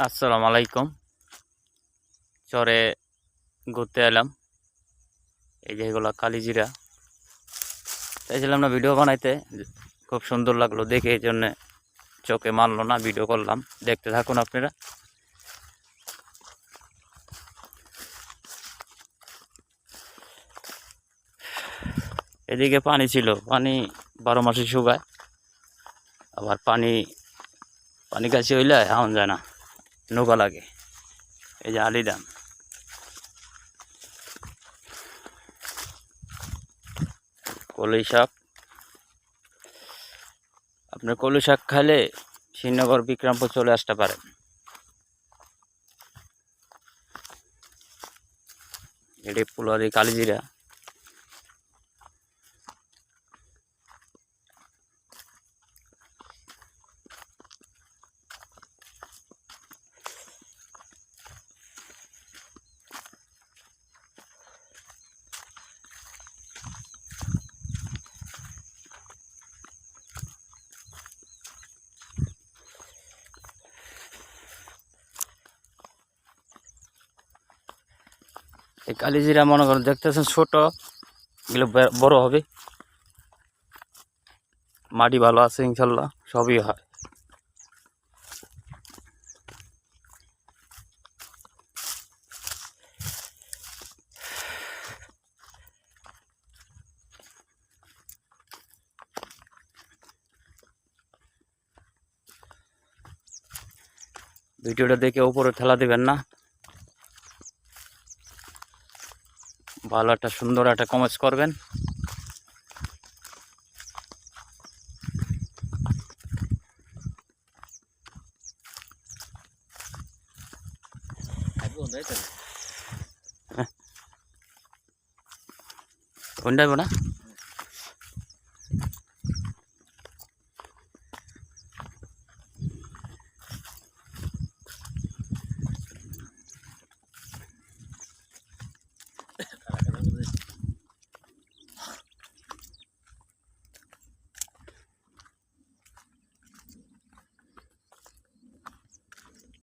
আসসালামু আলাইকুম। চরে ঘুরতে এলাম। এই যে এগুলা কালিজিরা। চাইছিলাম না ভিডিও বানাইতে, খুব সুন্দর লাগলো দেখে, এই জন্যে চোখে মানলো না, ভিডিও করলাম। দেখতে থাকুন আপনারা। এদিকে পানি ছিল, পানি 12 মাসে শুকায়। আবার পানি পানি কাছে হইলে এখন যায় না, নৌকা লাগে। এই যে আলিদাম, কলই শাক। আপনার কলই শাক খাইলে শ্রীনগর বিক্রমপুর চলে আসতে পারেন। এটি ফুলবাড়ি কালিজিরা। এই কালিজিরা মনে করেন দেখতেছেন ছোট, এগুলো বড় হবে। মাটি ভালো আছে ইনশাল্লাহ, সবই হয়। ভিডিওটা দেখে উপরে ঠেলা দিবেন না। ভালো একটা সুন্দর একটা কমেন্টস করবেন। কোনটা না